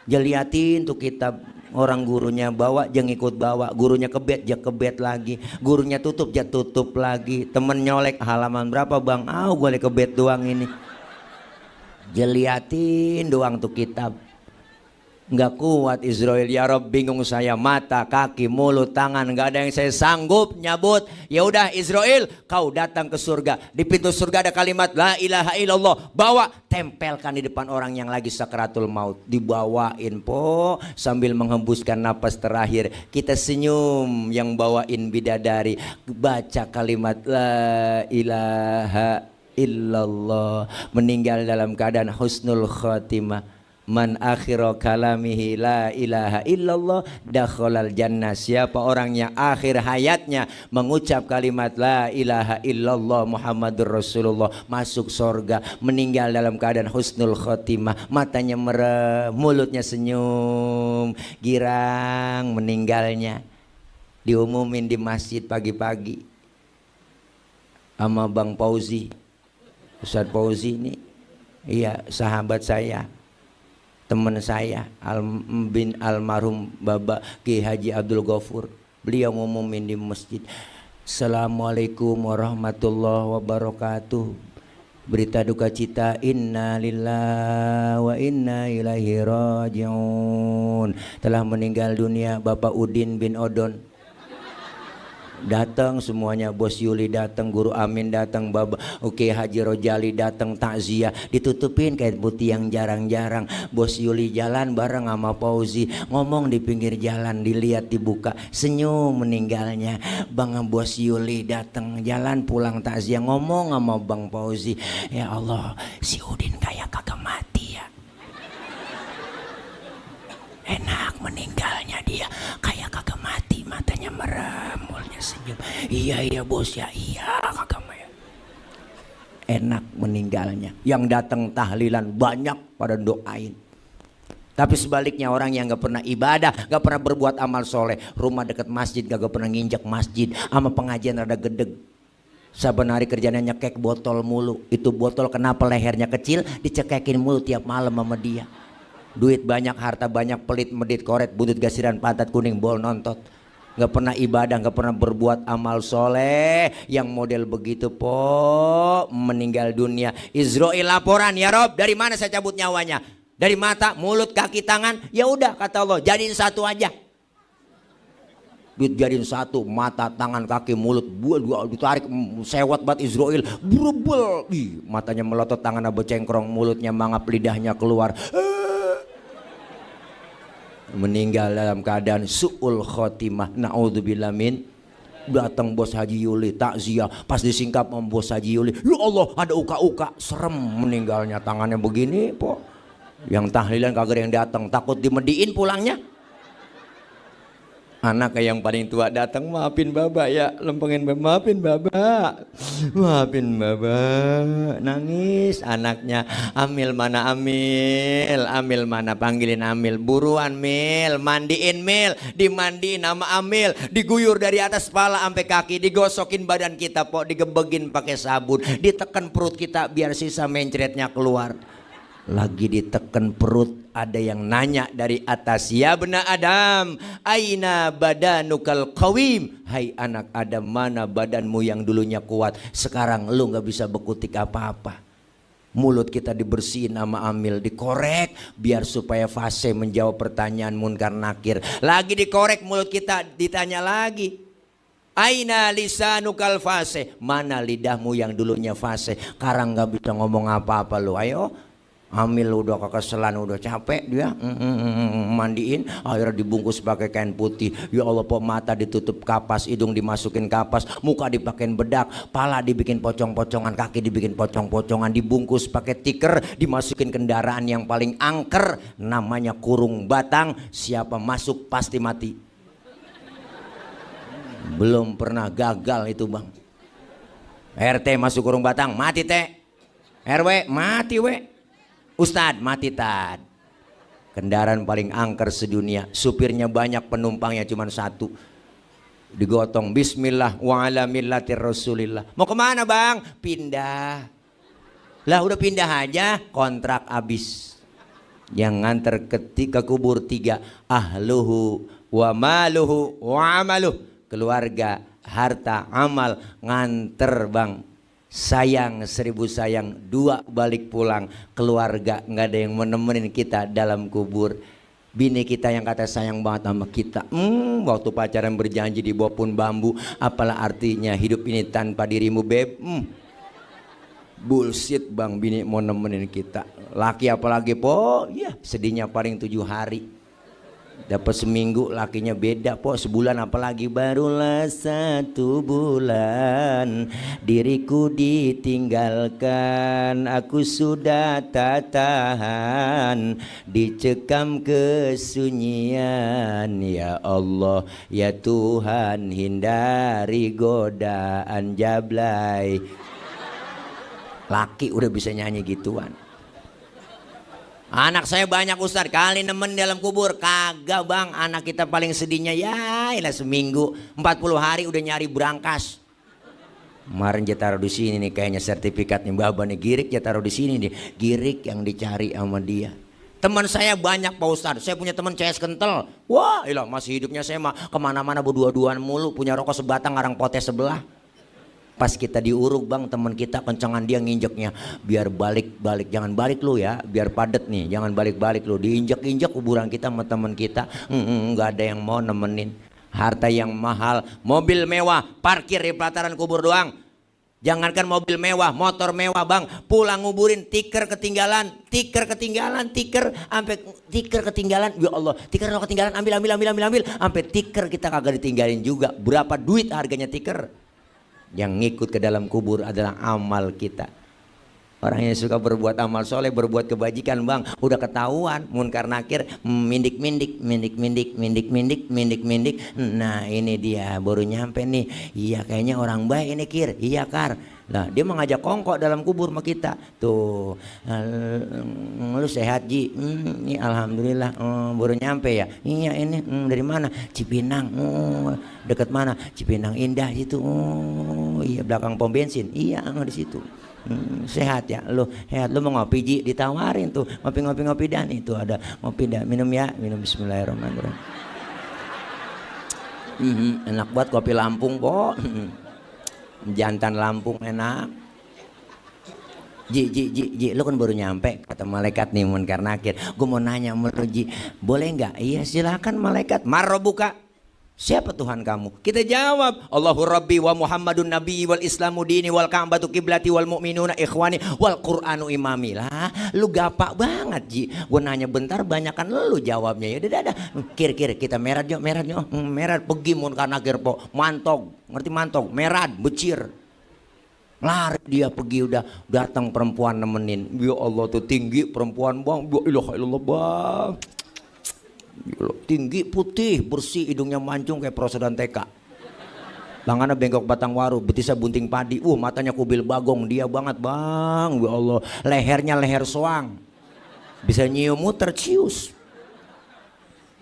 Jeliatin tuh kitab, orang gurunya bawa jangan ikut bawa, gurunya kebet jangan kebet lagi, gurunya tutup jangan tutup lagi, temen nyolek halaman berapa bang, gue kebet doang ini. Jeliatin doang tuh kitab. Nggak kuat Israel, ya Rob, bingung saya, mata, kaki, mulut, tangan, nggak ada yang saya sanggup nyabut. Ya udah Israel, kau datang ke surga, di pintu surga ada kalimat la ilaha illallah, bawa, tempelkan di depan orang yang lagi sakratul maut. Dibawain po, sambil menghembuskan napas terakhir, kita senyum, yang bawain bidadari, baca kalimat la ilaha illallah, meninggal dalam keadaan husnul khotimah. Man akhira kalamihi la ilaha illallah dakhalal jannah. Siapa orang yang akhir hayatnya mengucap kalimat la ilaha illallah Muhammadur Rasulullah, masuk surga. Meninggal dalam keadaan husnul khotimah, matanya merem, mulutnya senyum, girang. Meninggalnya diumumin di masjid pagi-pagi sama Bang Fauzi, Ustadz Fauzi ini, iya sahabat saya, teman saya, bin almarhum Bapak Ki Haji Abdul Ghafur. Beliau ngumumin di masjid, Assalamualaikum warahmatullahi wabarakatuh. Berita duka cita, inna lillahi wa inna ilaihi rajiun. Telah meninggal dunia Bapak Udin bin Odon. Datang semuanya, Bos Yuli datang, Guru Amin datang, Bapak Oke Haji Rojali datang takziah, ditutupin kain putih yang jarang-jarang. Bos Yuli jalan bareng sama Fauzi, ngomong di pinggir jalan, dilihat dibuka, senyum. Meninggalnya Bang Bos Yuli datang jalan pulang takziah, ngomong sama Bang Fauzi, ya Allah, si Udin kayak kagak mati ya, enak meninggalnya dia, kayak kagak mati, matanya merem, mulutnya senyum. Iya bos ya, iya kagak ya. Enak meninggalnya. Yang datang tahlilan banyak pada doain. Tapi sebaliknya orang yang gak pernah ibadah, gak pernah berbuat amal soleh, rumah dekat masjid gak pernah nginjak masjid, sama pengajian rada gedeg, saben hari kerjanya nyekek botol mulu. Itu botol kenapa lehernya kecil, dicekekin mulu tiap malam sama dia. Duit banyak, harta banyak, pelit, medit, koret, buntut gasiran, pantat kuning, bol nontot. Gak pernah ibadah, gak pernah berbuat amal soleh. Yang model begitu po, meninggal dunia. Israel laporan, ya Rob, dari mana saya cabut nyawanya? Dari mata, mulut, kaki, tangan. Ya udah kata Allah, jadiin satu aja. Dijadiin satu, mata, tangan, kaki, mulut, ditarik, sewot bat Israel, burbel. Matanya melotot, tangannya becengkrong, mulutnya mangap, lidahnya keluar. Meninggal dalam keadaan su'ul khotimah, na'udzubillah min. Datang Bos Haji Yuli takziah, pas disingkap sama Bos Haji Yuli, ya Allah ada uka-uka, serem meninggalnya, tangannya begini po. Yang tahlilan kagak ada yang datang, takut dimediin pulangnya. Anak yang paling tua datang, maafin Baba ya, lempengin Baba, maafin Baba, maafin Baba. Nangis anaknya, Amil mana Amil, Amil mana, panggilin Amil, buruan Mil, mandiin Mil, dimandiin sama Amil, diguyur dari atas kepala sampai kaki, digosokin badan kita po, digebegin pakai sabun, ditekan perut kita biar sisa mencretnya keluar. Lagi diteken perut, ada yang nanya dari atas, ya bena Adam, aina badanukal qawim, hai anak Adam, mana badanmu yang dulunya kuat, sekarang lu gak bisa bekutik apa-apa. Mulut kita dibersihin sama Amil, dikorek biar supaya fase menjawab pertanyaan munkar nakir. Lagi dikorek mulut kita, ditanya lagi, aina lisanukal fase, mana lidahmu yang dulunya fase, sekarang gak bisa ngomong apa-apa lu. Ayo Amil udah kekeselan, udah capek dia, mandiin, akhirnya dibungkus pakai kain putih. Ya Allah po, mata ditutup kapas, hidung dimasukin kapas, muka dipakein bedak, pala dibikin pocong-pocongan, kaki dibikin pocong-pocongan, dibungkus pakai tiker, dimasukin kendaraan yang paling angker, namanya kurung batang. Siapa masuk pasti mati. Belum pernah gagal itu bang. RT masuk kurung batang, mati teh. RW mati we. Ustad mati tad. Kendaraan paling angker sedunia, supirnya banyak, penumpangnya cuma satu. Digotong, bismillah wa ala millatir rasulillah. Mau kemana bang? Pindah. Lah udah pindah aja, kontrak habis. Yang nganter ketika kubur 3, ahluhu wa maluhu wa amaluh. Keluarga, harta, amal, nganter bang. Sayang 1000 sayang, 2 balik pulang. Keluarga nggak ada yang menemenin kita dalam kubur. Bini kita yang kata sayang banget sama kita, waktu pacaran berjanji di bawah pohon bambu. Apalah artinya hidup ini tanpa dirimu beb? Bullshit bang, bini mau nemenin kita. Laki apalagi po, ya sedihnya paling 7 hari. Dapat seminggu, lakinya beda po, sebulan apalagi. Barulah 1 bulan diriku ditinggalkan, aku sudah tak tahan, dicekam kesunyian. Ya Allah, ya Tuhan, hindari godaan jablay. Laki udah bisa nyanyi gituan. Anak saya banyak Ustaz, kali nemen dalam kubur. Kagak bang, anak kita paling sedihnya ya ilah seminggu 40 hari udah nyari brankas. Kemarin dia taruh di sini nih kayaknya sertifikatnya Baba nih, girik dia taruh di sini nih, girik yang dicari sama dia. Teman saya banyak Pak Ustaz, saya punya teman CS kental. Wah ilah masih hidupnya saya mah kemana-mana berdua-duaan mulu, punya rokok sebatang ngarang potes sebelah. Pas kita diuruk bang, teman kita kencangan dia nginjeknya, biar balik-balik, jangan balik lu ya, biar padet nih, jangan balik-balik lu, diinjek-injek kuburan kita sama teman kita, nggak ada yang mau nemenin. Harta yang mahal, mobil mewah, parkir di pelataran kubur doang. Jangankan mobil mewah, motor mewah bang, pulang nguburin tiker ketinggalan, sampai tiker ketinggalan, ya Allah, tiker ketinggalan, ambil, sampai tiker kita kagak ditinggalin juga. Berapa duit harganya tiker? Yang ngikut ke dalam kubur adalah amal kita. Orang yang suka berbuat amal soleh, berbuat kebajikan bang, udah ketahuan munkar nakir, mindik. Nah ini dia baru nyampe nih. Iya kayaknya orang baik ini Kir. Iya Kar. Nah dia mengajak kongkok dalam kubur sama kita. Tuh, lu sehat Ji? Ini alhamdulillah. Baru nyampe ya? Iya ini dari mana? Cipinang. Dekat mana? Cipinang Indah situ. Iya belakang pom bensin. Iya di situ. Sehat ya lu, sehat. Lu mau ngopi Ji? Ditawarin tuh ngopi dan itu ada ngopi dan minum ya, minum bismillahirrahmanirrahim. Enak buat kopi Lampung po. Jantan Lampung enak. Ji, lu kan baru nyampe, kata malaikat nih munkar nakir. Gue mau nanya sama lu Ji, boleh nggak? Iya silakan malaikat. Marrobuka, siapa Tuhan kamu? Kita jawab, Allahu Rabbi wa Muhammadun Nabi wal Islamu dini wal Ka'batu kiblati wal mu'minuna ikhwani wal Qur'anu imami. Lah, lu gapak banget Ji. Gue nanya bentar, banyakan lu jawabnya. Ya udah. Kir kita merad yuk. Merad pergi munkar nakir po. Mantog, ngerti mantog? Merad, becir. Lari dia pergi, udah datang perempuan nemenin. Ya Allah tuh tinggi perempuan bang. Ya ilaha illallah bang. Tinggi, putih, bersih, hidungnya mancung kayak prosedan TK. Tangannya bengkok batang waru, betisnya bunting padi. Matanya kubil bagong, dia banget bang. Ya Allah, lehernya leher soang. Bisa nyium muter cius.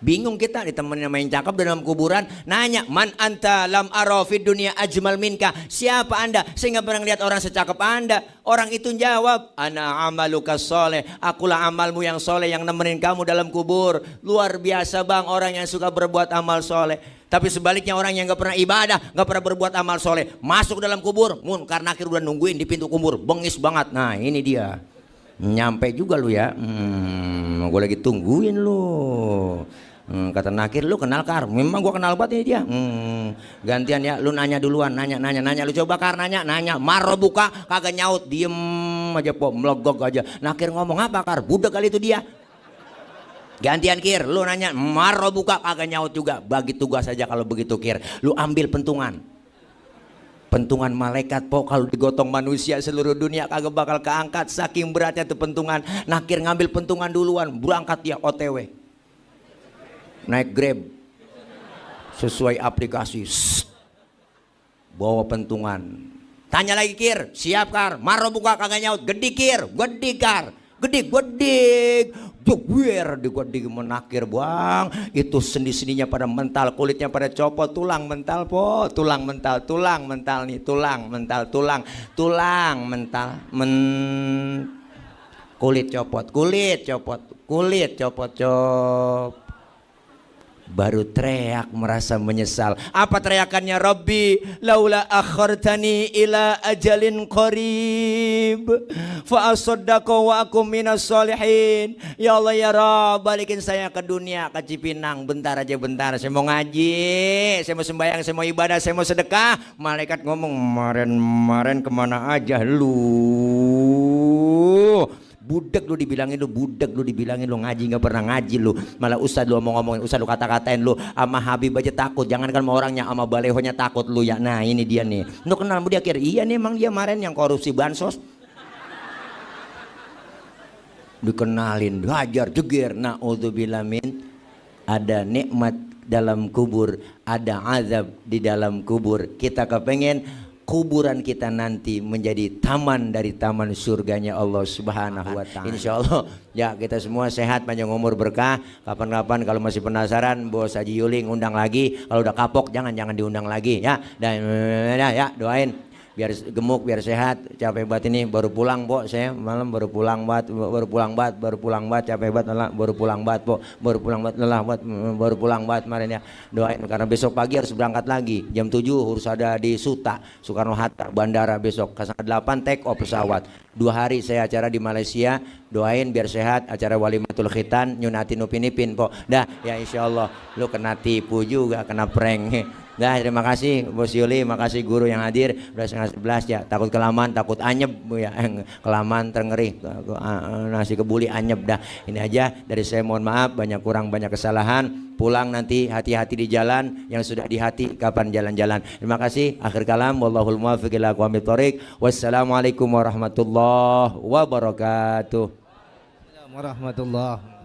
Bingung kita ditemenin main cakep dalam kuburan. Nanya, man anta lam ara fid dunia ajmal minka. Siapa anda? Saya nggak pernah lihat orang secakep anda. Orang itu jawab, ana amaluka soleh. Akulah amalmu yang soleh yang nemenin kamu dalam kubur. Luar biasa bang orang yang suka berbuat amal soleh. Tapi sebaliknya orang yang nggak pernah ibadah, nggak pernah berbuat amal soleh, masuk dalam kubur, munkar nakir udah nungguin di pintu kubur, bengis banget. Nah ini dia, nyampe juga lu ya. Gue lagi tungguin lu. Kata nakir, lu kenal Kar? Memang gua kenal banget ini dia. Gantian ya, lu nanya duluan, nanya. Lu coba Kar nanya. Maro buka, kagak nyaut, diem aja po, melegok aja. Nakir ngomong apa Kar? Budak kali itu dia. Gantian Kir, lu nanya, maro buka, kagak nyaut juga. Bagi tugas aja kalau begitu Kir, lu ambil pentungan. Pentungan malaikat po, kalau digotong manusia seluruh dunia kagak bakal keangkat, saking beratnya tuh pentungan. Nakir ngambil pentungan duluan, berangkat dia OTW. Naik Grab sesuai aplikasi. Bawa pentungan. Tanya lagi Kir, siap Kar? Maro buka kagak nyaut. Gede Kir, gede Kar. Gede. tuwir di menakir bang, itu sendi-sendinya pada mental, kulitnya pada copot, tulang mental po, tulang mental nih, tulang mental, tulang mental, kulit copot, baru teriak merasa menyesal. Apa teriakannya? Rabbi laula akhartani ila ajalin qarib fa asaddaqa wa akum minas solihin. Ya Allah ya Rabb, balikin saya ke dunia, ke Cipinang bentar aja, bentar, saya mau ngaji, saya mau sembahyang, saya mau ibadah, saya mau sedekah. Malaikat ngomong, kemarin kemana aja lu? Budak lu dibilangin lu ngaji nggak pernah ngaji lu, malah ustad lu ngomongin ustad lu kata-katain lu, sama Habib aja takut, jangan kan sama orangnya, sama balehonya takut lu ya. Nah ini dia nih, lu kenal dia akhir, iya nih emang dia kemarin yang korupsi bansos, dikenalin, hajar jeger. Naudzubillah min, ada nikmat dalam kubur, ada azab di dalam kubur. Kita kepengen kuburan kita nanti menjadi taman dari taman surganya Allah Subhanahu wa Ta'ala. Insya Allah ya, kita semua sehat, panjang umur, berkah. Kapan-kapan kalau masih penasaran, Bos Haji Yuling undang lagi. Kalau udah kapok jangan diundang lagi ya. Dan ya doain biar gemuk, biar sehat. Capek banget ini, baru pulang po, saya malam baru pulang banget, capek banget lelah, baru pulang banget po, baru pulang banget kemarin ya. Doain karena besok pagi harus berangkat lagi jam 7, harus ada di Suta, Soekarno Hatta bandara besok, ke 8 take off pesawat. 2 hari saya acara di Malaysia. Doain biar sehat, acara walimatul khitan nyunatin Upin Ipin po. Dah ya, insyaallah lu kena tipu juga, kena prank. Dah, terima kasih Bos Yuli, makasih guru yang hadir. Udah 10:30 ya, takut kelamaan, takut anyep ya, kelamaan terngeri, nasi kebuli anyep. Dah ini aja dari saya, mohon maaf banyak kurang, banyak kesalahan. Pulang nanti hati-hati di jalan, yang sudah di hati kapan jalan-jalan. Terima kasih, akhir kalam, wallahul muwaffiq ila aqwamit thoriq. Wassalamualaikum warahmatullahi wabarakatuh. Warahmatullahi